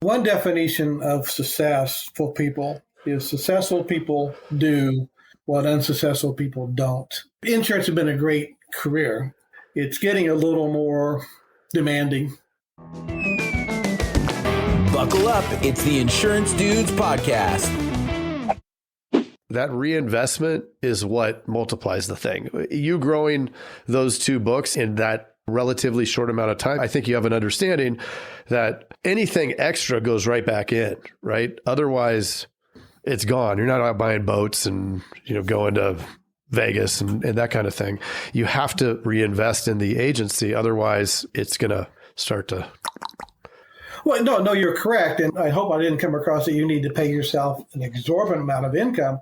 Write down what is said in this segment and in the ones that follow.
One definition of successful people is successful people do what unsuccessful people don't. Insurance has been a great career. It's getting a little more demanding. Buckle up. It's the Insurance Dudes Podcast. That reinvestment is what multiplies the thing. You growing those two books in that relatively short amount of time, I think you have an understanding that anything extra goes right back in, right? Otherwise, it's gone. You're not out buying boats and going to Vegas and that kind of thing. You have to reinvest in the agency. Otherwise, it's going to start to... Well, no, you're correct. And I hope I didn't come across that you need to pay yourself an exorbitant amount of income.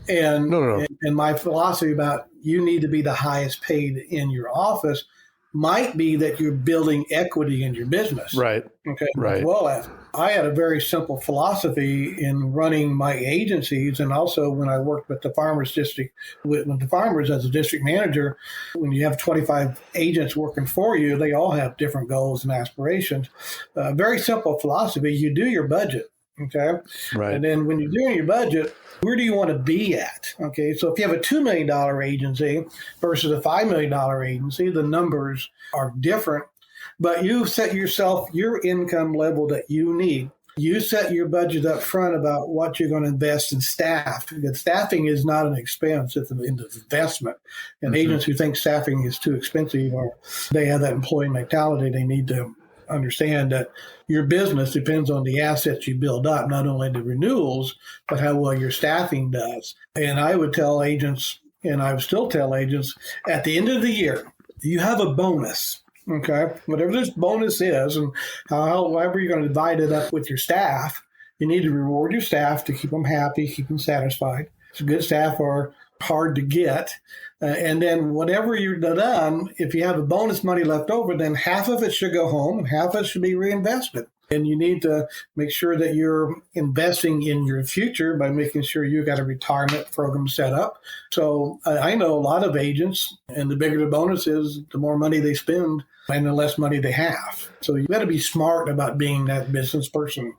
And, No. and my philosophy about you need to be the highest paid in your office might be that you're building equity in your business. Right. Okay. Right. Well, I had a very simple philosophy in running my agencies, and also when I worked with the Farmers District, with the farmers as a district manager. When you have 25 agents working for you, they all have different goals and aspirations. Very simple philosophy: you do your budget. Okay. Right. And then when you're doing your budget, where do you want to be at? Okay. So if you have a $2 million agency versus a $5 million agency, the numbers are different, but you set yourself your income level that you need. You set your budget up front about what you're going to invest in staff. Because staffing is not an expense, it's an investment. And agents who think staffing is too expensive, or they have that employee mentality, they need to understand that your business depends on the assets you build up, not only the renewals, but how well your staffing does. And I would tell agents, and I would still tell agents, at the end of the year, you have a bonus. Okay, whatever this bonus is, and however you're going to divide it up with your staff, you need to reward your staff to keep them happy, keep them satisfied. So good staff are hard to get. And then whatever you're done, if you have a bonus money left over, then half of it should go home and half of it should be reinvested. And you need to make sure that you're investing in your future by making sure you got a retirement program set up. So I know a lot of agents, and the bigger the bonus is, the more money they spend and the less money they have. So you got to be smart about being that business person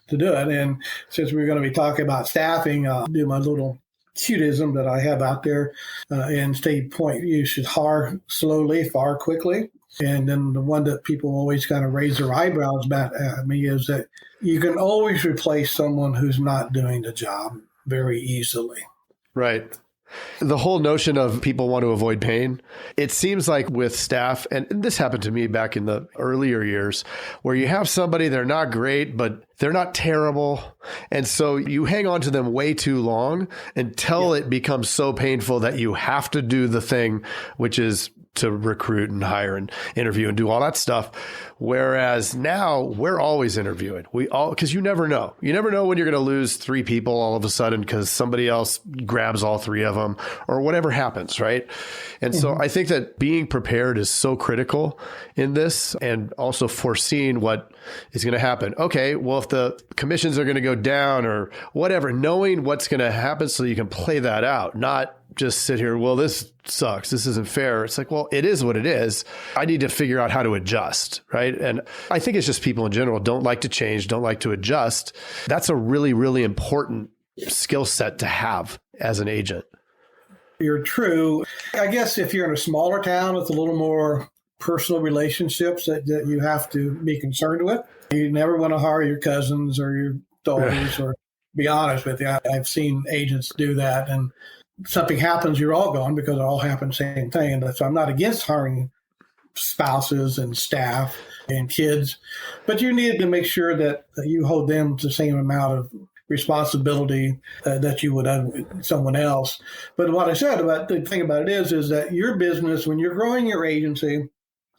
to do it. And since we're going to be talking about staffing, I'll do my little cutism that I have out there and stay point. You should hire slowly, fire quickly. And then the one that people always kind of raise their eyebrows about at me is that you can always replace someone who's not doing the job very easily. Right. The whole notion of people want to avoid pain, it seems like with staff, and this happened to me back in the earlier years, where you have somebody, they're not great, but they're not terrible. And so you hang on to them way too long until it becomes so painful that you have to do the thing, which is to recruit and hire and interview and do all that stuff. Whereas now we're always interviewing. Because you never know. You never know when you're going to lose 3 people all of a sudden because somebody else grabs all 3 of them or whatever happens, right? And so I think that being prepared is so critical in this, and also foreseeing what is going to happen. Okay, well, if the commissions are going to go down or whatever, knowing what's going to happen so you can play that out, not just sit here, well, this sucks, this isn't fair. It's like, well, it is what it is. I need to figure out how to adjust, right? And I think it's just people in general don't like to change, don't like to adjust. That's a really, really important skill set to have as an agent. You're true. I guess if you're in a smaller town with a little more personal relationships that you have to be concerned with, you never want to hire your cousins or your daughters, or be honest with you. I've seen agents do that, and something happens, you're all gone because it all happens same thing. And so I'm not against hiring spouses and staff and kids, but you need to make sure that you hold them to the same amount of responsibility that you would someone else. But what I said about the thing about it is that your business, when you're growing your agency,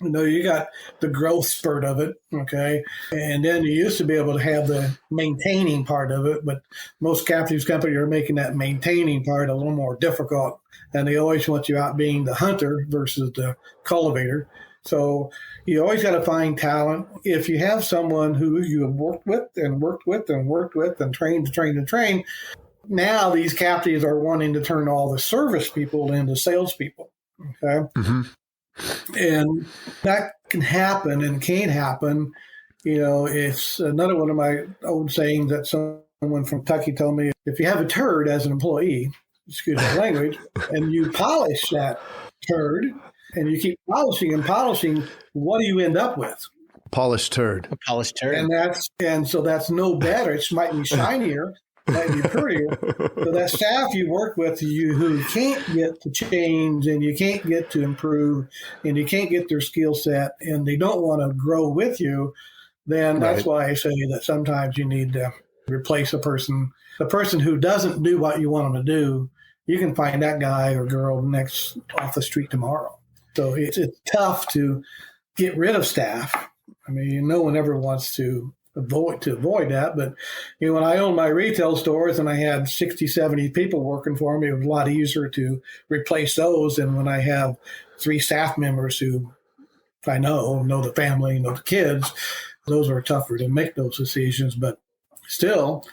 you got the growth spurt of it, okay? And then you used to be able to have the maintaining part of it, but most captives companies are making that maintaining part a little more difficult. And they always want you out being the hunter versus the cultivator. So you always got to find talent. If you have someone who you have worked with and trained, now these captives are wanting to turn all the service people into salespeople, okay? And that can happen and can't happen It's another one of my old sayings that someone from Kentucky told me. If you have a turd as an employee, excuse my language, and you polish that turd and you keep polishing and polishing, what do you end up with? Polished turd. A polished turd. And so that's no better. It might be shinier, might be prettier. So that staff you work with, who can't get to change and you can't get to improve and you can't get their skill set and they don't want to grow with you, then that's why I say that sometimes you need to replace a person. The person who doesn't do what you want them to do, you can find that guy or girl next off the street tomorrow. So it's tough to get rid of staff. I mean, no one ever wants to avoid that. But, when I owned my retail stores and I had 60, 70 people working for me, it was a lot easier to replace those than when I have 3 staff members who I know the family, know the kids. Those are tougher to make those decisions. But still,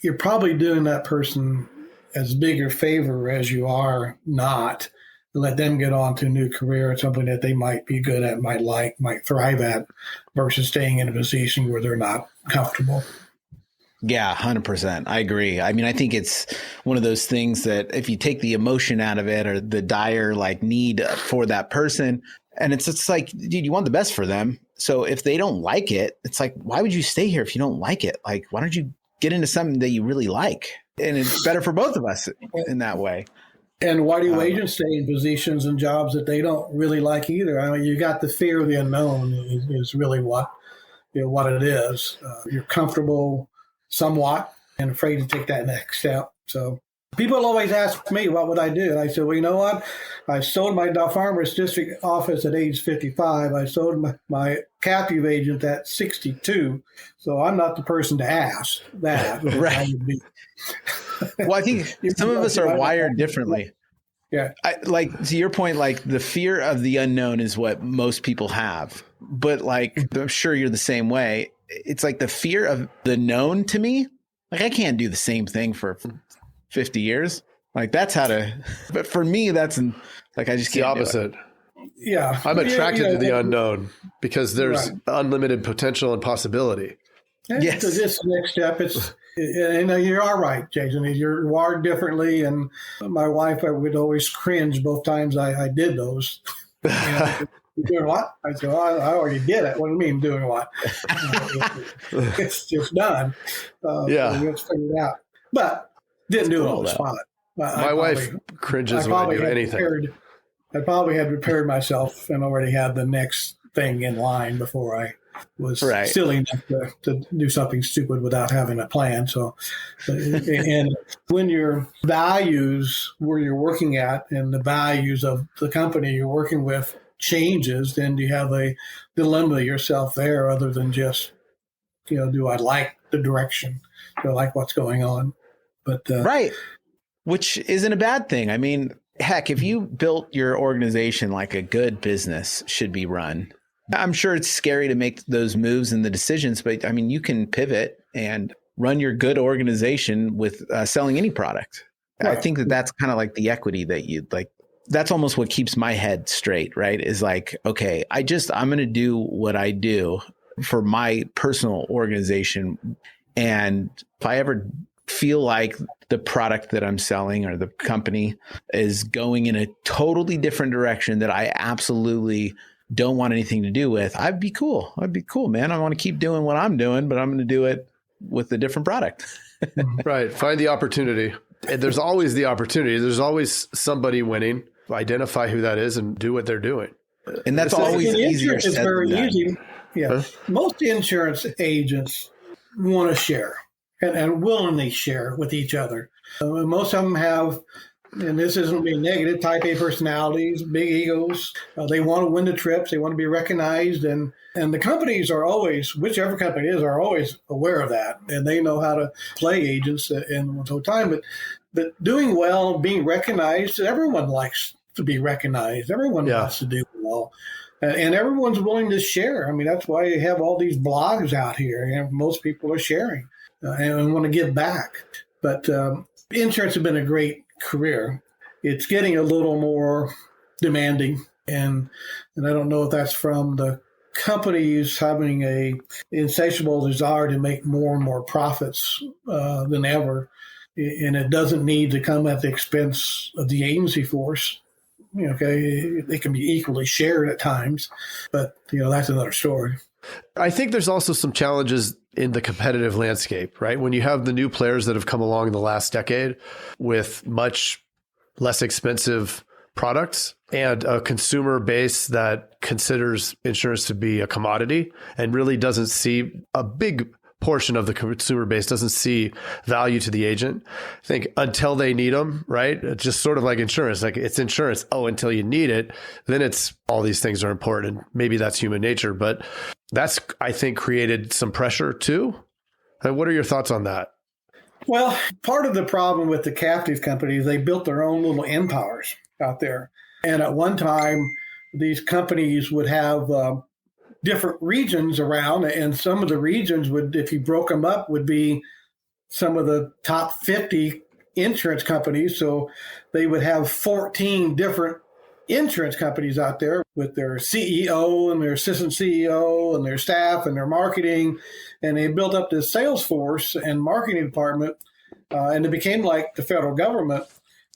you're probably doing that person as big a favor as you are not to let them get on to a new career or something that they might be good at, might thrive at, versus staying in a position where they're not comfortable. Yeah, 100%. I agree. I mean, I think it's one of those things that if you take the emotion out of it or the dire need for that person, and it's like, dude, you want the best for them. So if they don't like it, it's like, why would you stay here if you don't like it? Like, why don't you get into something that you really like? And it's better for both of us in that way. And why do agents stay in positions and jobs that they don't really like either? I mean, you got the fear of the unknown is really what it is. You're comfortable somewhat and afraid to take that next step. So people always ask me, what would I do? And I said, well, you know what? I sold my Farmers District office at age 55. I sold my captive agent at 62. So I'm not the person to ask that. Right. Well, I think some of us are wired differently. Yeah. To your point, the fear of the unknown is what most people have. But I'm sure you're the same way. It's like the fear of the known to me. I can't do the same thing for 50 years. That's how to, but for me, that's I just can't. The opposite. Yeah. I'm attracted to the unknown because there's unlimited potential and possibility. Yes. So this next step, you are right, Jason. You're wired differently. And my wife, I would always cringe both times I did those. You're doing what? I said, well, I already did it. What do you mean doing what? It's just done. So we have to figure it out. But didn't do it on the spot. My wife cringes when I do anything. I probably had prepared myself and already had the next thing in line before I was silly enough to do something stupid without having a plan. So, and when your values where you're working at and the values of the company you're working with changes, then you have a dilemma yourself there other than just, do I like the direction? Do I like what's going on? But right. Which isn't a bad thing. I mean, heck, if you built your organization like a good business should be run, I'm sure it's scary to make those moves and the decisions, but I mean, you can pivot and run your good organization with selling any product. Right. I think that's kind of the equity that you'd like. That's almost what keeps my head straight, right? Is okay, I'm going to do what I do for my personal organization. And if I ever feel like the product that I'm selling or the company is going in a totally different direction that I absolutely don't want anything to do with, I'd be cool, man. I want to keep doing what I'm doing, but I'm going to do it with a different product. Right. Find the opportunity. And there's always the opportunity. There's always somebody winning. Identify who that is and do what they're doing. And that's always easier. It's very easy. Yeah. Huh? Most insurance agents want to share and willingly share with each other. Most of them have, and this isn't being negative, type A personalities, big egos. They want to win the trips. They want to be recognized. And the companies are always, whichever company it is, are always aware of that. And they know how to play agents in the whole time. But doing well, being recognized, everyone likes to be recognized. Everyone wants to do well. And everyone's willing to share. I mean, that's why you have all these blogs out here. And most people are sharing and want to give back. But insurance has been a great career. It's getting a little more demanding. And I don't know if that's from the companies having a insatiable desire to make more and more profits than ever, and it doesn't need to come at the expense of the agency force. Okay, they can be equally shared at times, but that's another story. I think there's also some challenges in the competitive landscape, right? When you have the new players that have come along in the last decade with much less expensive products and a consumer base that considers insurance to be a commodity and really doesn't see, a big portion of the consumer base doesn't see value to the agent. I think until they need them, right? It's just sort of like insurance. Like it's insurance. Oh, until you need it, then it's all these things are important. Maybe that's human nature, but that's, I think, created some pressure too. And what are your thoughts on that? Well, part of the problem with the captive companies, they built their own little empires out there. And at one time, these companies would have different regions around, and some of the regions would, if you broke them up, would be some of the top 50 insurance companies. So they would have 14 different insurance companies out there with their CEO and their assistant CEO and their staff and their marketing. And they built up this sales force and marketing department, and it became like the federal government.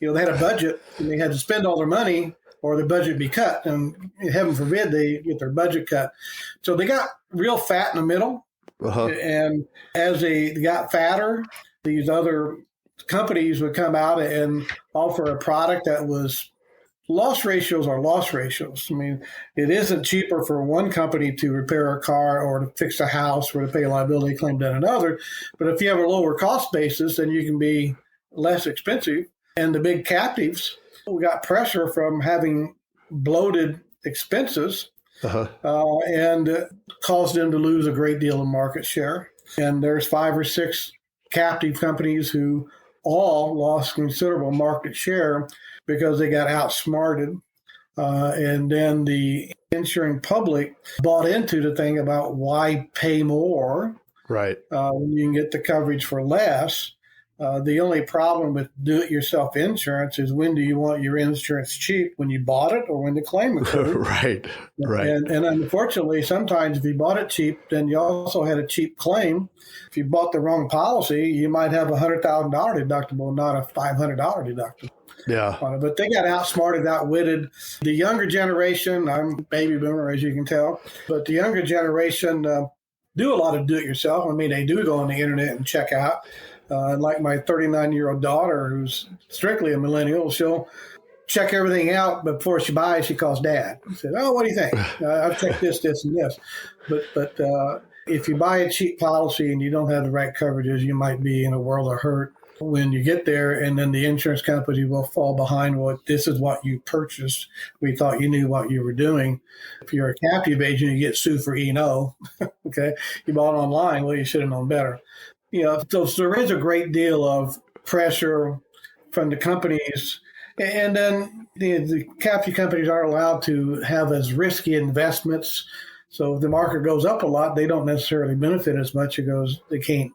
They had a budget and they had to spend all their money or the budget be cut. And heaven forbid they get their budget cut. So they got real fat in the middle. And as they got fatter, these other companies would come out and offer a product that was loss ratios are loss ratios. I mean, it isn't cheaper for one company to repair a car or to fix a house or to pay a liability claim than another. But if you have a lower cost basis, then you can be less expensive. And the big captives, we got pressure from having bloated expenses and caused them to lose a great deal of market share. And there's 5 or 6 captive companies who all lost considerable market share because they got outsmarted. And then the insuring public bought into the thing about why pay more when you can get the coverage for less. The only problem with do-it-yourself insurance is when do you want your insurance cheap, when you bought it or when the claim occurred. Right. And unfortunately, sometimes if you bought it cheap, then you also had a cheap claim. If you bought the wrong policy, you might have a $100,000 deductible, not a $500 deductible. Yeah. But they got outsmarted, outwitted. The younger generation, I'm a baby boomer, as you can tell, but the younger generation do a lot of do-it-yourself. I mean, they do go on the internet and check out. Like my 39-year-old daughter, who's strictly a millennial, she'll check everything out before she buys. She calls Dad. She says, "Oh, what do you think? I've checked this, and this." But if you buy a cheap policy and you don't have the right coverages, you might be in a world of hurt when you get there. And then the insurance company will fall behind. Well, this is what you purchased. We thought you knew what you were doing. If you're a captive agent, you get sued for E&O. Okay, you bought online. Well, you should have known better. So there is a great deal of pressure from the companies. And then the captive companies aren't allowed to have as risky investments. So if the market goes up a lot, they don't necessarily benefit as much because they can't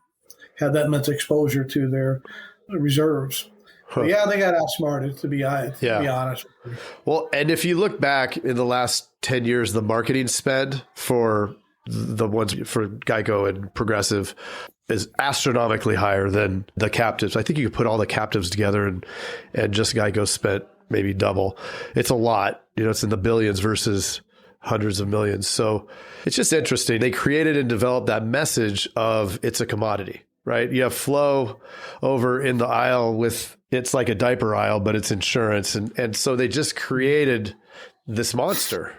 have that much exposure to their reserves. But yeah, they got outsmarted, to be honest. Well, and if you look back in the last 10 years, the marketing spend for the ones for Geico and Progressive is astronomically higher than the captives. I think you could put all the captives together and just Geico spent maybe double. It's a lot. It's in the billions versus hundreds of millions. So it's just interesting. They created and developed that message of it's a commodity, right? You have Flo over in the aisle with, it's like a diaper aisle, but it's insurance. And so they just created this monster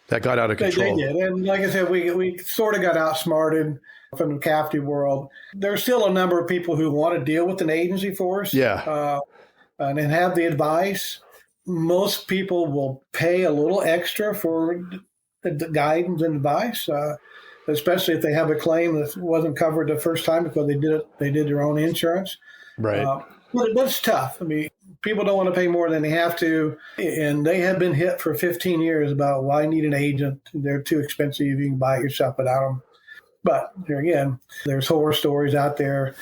that got out of control. They did. And like I said, we sort of got outsmarted from the captive world. There's still a number of people who want to deal with an agency force and have the advice. Most people will pay a little extra for the guidance and advice, especially if they have a claim that wasn't covered the first time because they did their own insurance. Right. But it's tough. I mean, people don't want to pay more than they have to, and they have been hit for 15 years about why need an agent. They're too expensive. You can buy it yourself without them. But here again, there's horror stories out there.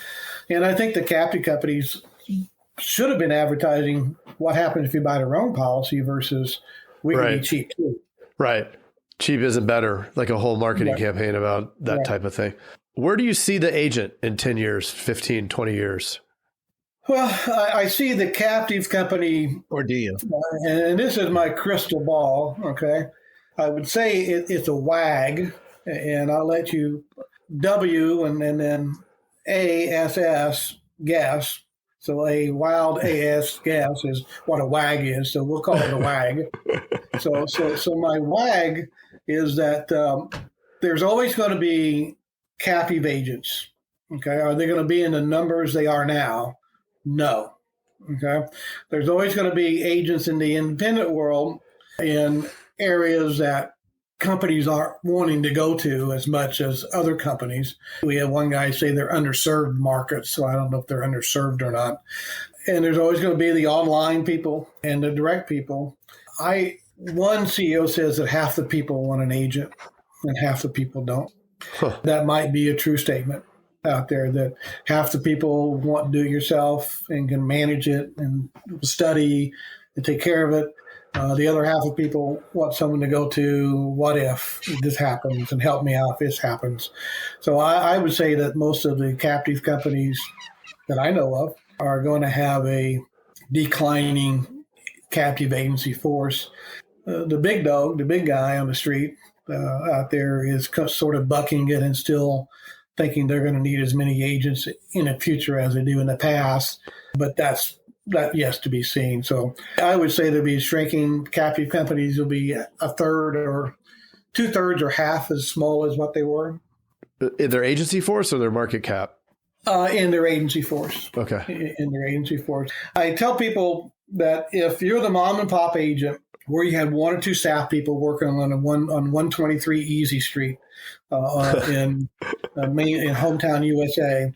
And I think the captive companies should have been advertising what happens if you buy the wrong policy versus we can be cheap too. Right. Cheap isn't better, like a whole marketing campaign about that type of thing. Where do you see the agent in 10 years, 15, 20 years? Well, I see the captive company. Or do you? And this is my crystal ball, okay? I would say it's a WAG, and I'll let you W and then ASS guess. So a wild AS guess is what a WAG is, so we'll call it a WAG. So my WAG is that there's always going to be captive agents. Okay, are they going to be in the numbers they are now? No. Okay, there's always going to be agents in the independent world in areas that companies aren't wanting to go to as much as other companies. We had one guy say they're underserved markets, so I don't know if they're underserved or not. And there's always going to be the online people and the direct people. One CEO says that half the people want an agent and half the people don't. That might be a true statement out there, that half the people want to do it yourself and can manage it and study and take care of it. The other half of people want someone to go to, what if this happens, and help me out if this happens. So I would say that most of the captive companies that I know of are going to have a declining captive agency force. The big dog, the big guy on the street out there is sort of bucking it and still thinking they're going to need as many agents in the future as they do in the past. But that's yet to be seen. So I would say there'll be shrinking. Captive companies will be a third or 2/3 or half as small as what they were. In their agency force or their market cap? In their agency force. Okay. In their agency force. I tell people that if you're the mom and pop agent where you have one or two staff people working on 123 Easy Street in hometown USA,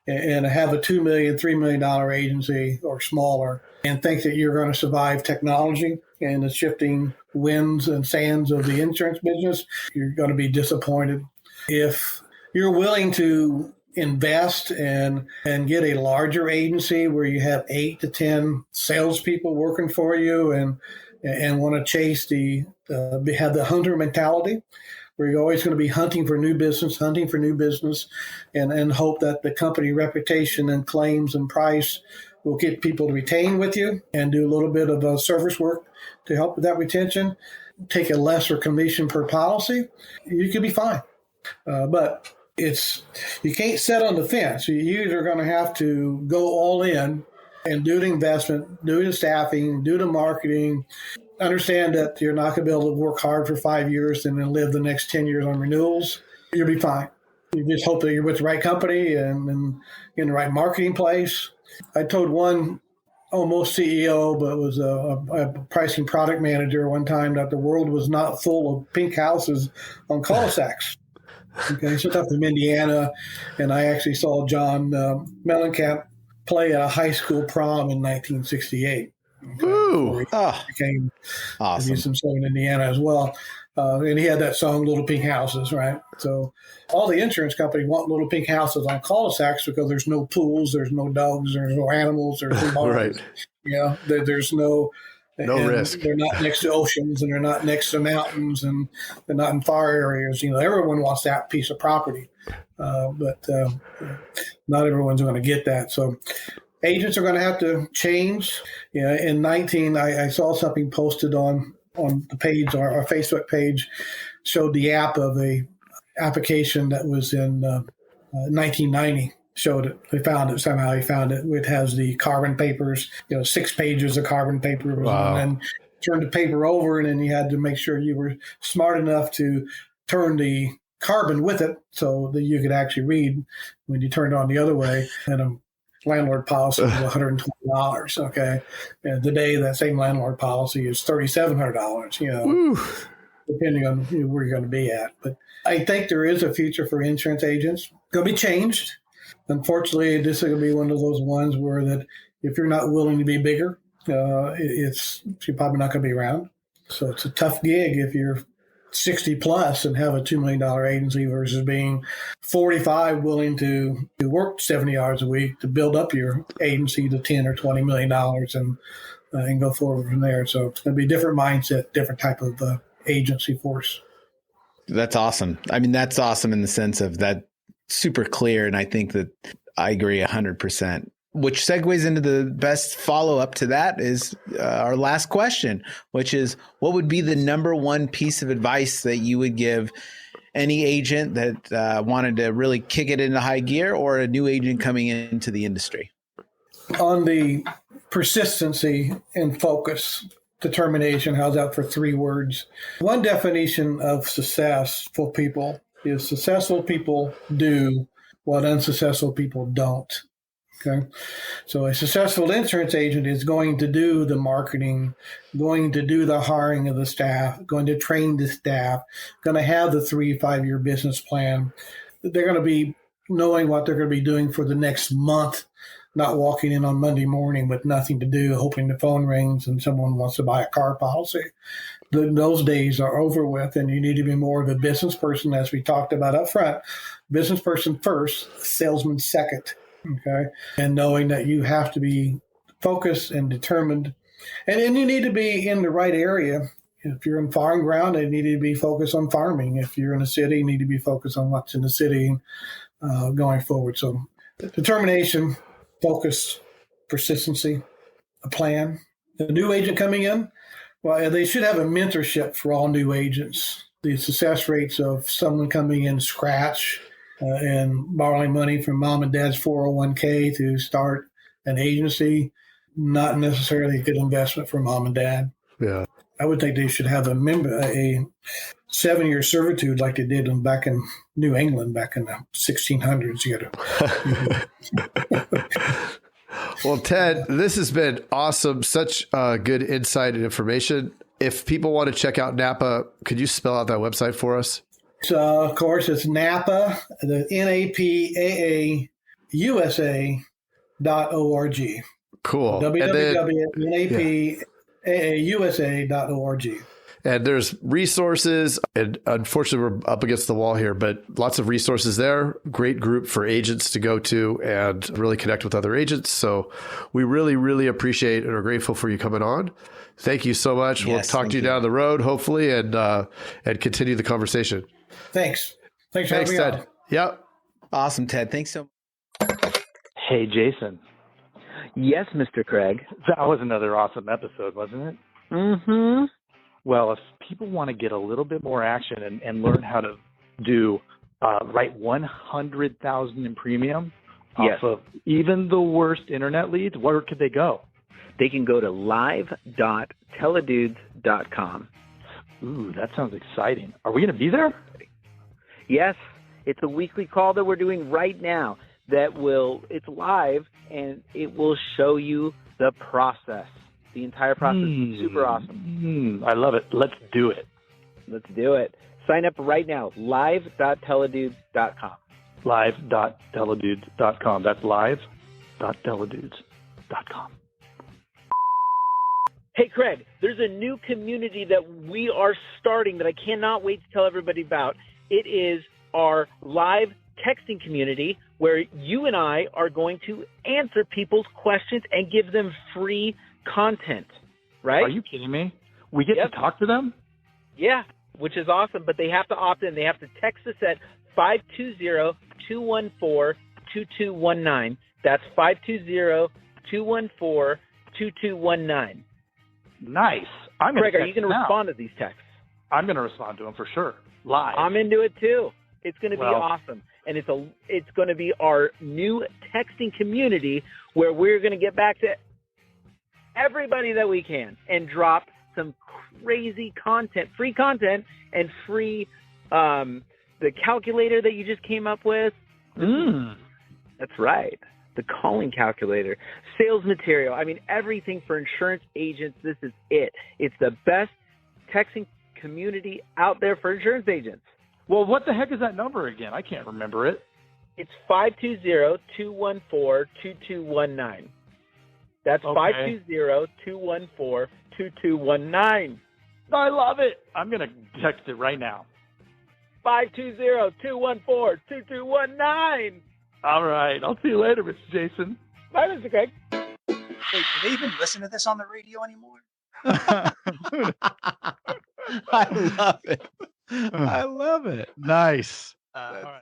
and have a $2 million, $3 million agency or smaller, and think that you're going to survive technology and the shifting winds and sands of the insurance business, you're going to be disappointed. If you're willing to invest and get a larger agency where you have 8 to 10 salespeople working for you and want to chase have the hunter mentality, where you're always going to be hunting for new business, and hope that the company reputation and claims and price will get people to retain with you, and do a little bit of service work to help with that retention, take a lesser commission per policy, you could be fine. But you can't sit on the fence. You either going to have to go all in and do the investment, do the staffing, do the marketing, understand that you're not going to be able to work hard for 5 years and then live the next 10 years on renewals. You'll be fine. You just hope that you're with the right company and in the right marketing place. I told one almost CEO, but was a pricing product manager one time, that the world was not full of pink houses on cul-de-sacs. Okay, so I'm from Indiana, and I actually saw John Mellencamp play at a high school prom in 1968. Okay, Ooh! Became Awesome. He's from Southern Indiana as well. And he had that song, Little Pink Houses, right? So all the insurance companies want little pink houses on cul-de-sacs because there's no pools, there's no dogs, there's no animals, there's no barns. Right. You know, there's no risk. They're not next to oceans, and they're not next to mountains, and they're not in far areas. You know, everyone wants that piece of property, but not everyone's going to get that. So agents are going to have to change. You know, in 19, I saw something posted on the page, our Facebook page, showed the app of a application that was in 1990. Showed it. They found it somehow. He found it. It has the carbon papers, 6 pages of carbon paper. Wow. And then turned the paper over, and then you had to make sure you were smart enough to turn the carbon with it so that you could actually read when you turned it on the other way. And a landlord policy was $120. Okay. And today that same landlord policy is $3,700, Woo. depending on where you're going to be at. But I think there is a future for insurance agents. Going to be changed. Unfortunately, this is going to be one of those ones where that if you're not willing to be bigger, you're probably not going to be around. So it's a tough gig if you're 60 plus and have a $2 million agency versus being 45 willing to work 70 hours a week to build up your agency to 10 or $20 million and go forward from there. So it's going to be a different mindset, different type of agency force. That's awesome. I mean, that's awesome in the sense of that super clear. And I think that I agree 100%, which segues into the best follow up to that is our last question, which is what would be the number one piece of advice that you would give any agent that wanted to really kick it into high gear or a new agent coming into the industry? On the persistency and focus, determination, how's that for 3 words? One definition of successful people is successful people do what unsuccessful people don't. Okay. So a successful insurance agent is going to do the marketing, going to do the hiring of the staff, going to train the staff, going to have the 3-5 year business plan. They're going to be knowing what they're going to be doing for the next month, not walking in on Monday morning with nothing to do, hoping the phone rings and someone wants to buy a car policy. Those days are over with, and you need to be more of a business person, as we talked about up front. Business person first, salesman second. Okay. And knowing that you have to be focused and determined. And then you need to be in the right area. If you're in farm ground, you need to be focused on farming. If you're in a city, you need to be focused on what's in the city going forward. So determination, focus, persistency, a plan. The new agent coming in, well, they should have a mentorship for all new agents. The success rates of someone coming in scratch and borrowing money from mom and dad's 401k to start an agency, not necessarily a good investment for mom and dad. Yeah. I would think they should have a 7-year servitude like they did back in New England back in the 1600s. Well, Ted, this has been awesome. Such good insight and information. If people want to check out NAPAA, could you spell out that website for us? So, of course, it's NAPAA, the NAPAA-USA.org. Cool. www.NAPAA-USA.org. And there's resources, and unfortunately, we're up against the wall here, but lots of resources there. Great group for agents to go to and really connect with other agents. So we really, really appreciate and are grateful for you coming on. Thank you so much. Yes, we'll talk to you down the road, hopefully, and continue the conversation. Thanks for having me Ted. on. Yep. Awesome, Ted. Thanks so much. Hey, Jason. Yes, Mr. Craig. That was another awesome episode, wasn't it? Mm-hmm. Well, if people want to get a little bit more action and learn how to do write 100,000 in premium Yes. off of even the worst internet leads, where could they go? They can go to live.teledudes.com. Ooh, that sounds exciting. Are we going to be there? Yes, it's a weekly call that we're doing right now it's live, and it will show you the process. The entire process is super awesome. I love it. Let's do it. Let's do it. Sign up right now, live.teledudes.com. Live.teledudes.com. That's live.teledudes.com. Hey, Craig, there's a new community that we are starting that I cannot wait to tell everybody about. It is our live texting community where you and I are going to answer people's questions and give them free content, right? Are you kidding me? We get Yep. to talk to them? Yeah, which is awesome, but they have to opt in. They have to text us at 520-214-2219. That's 520-214-2219. Nice. I'm going Craig, are you going to respond to these texts? I'm going to respond to them for sure. Live. I'm into it too. It's going to be Well- awesome. And it's going to be our new texting community where we're going to get back to everybody that we can and drop some crazy content, free content, and free the calculator that you just came up with. That's right. The calling calculator, sales material. I mean, everything for insurance agents. This is it. It's the best texting community out there for insurance agents. Well, what the heck is that number again? I can't remember it. It's 520-214-2219. That's Okay. 520-214-2219. I love it. I'm going to text it right now. 520-214-2219. All right. I'll see you later, Mr. Jason. Bye, Mr. Craig. Wait, do they even listen to this on the radio anymore? I love it. I love it. Nice. All right.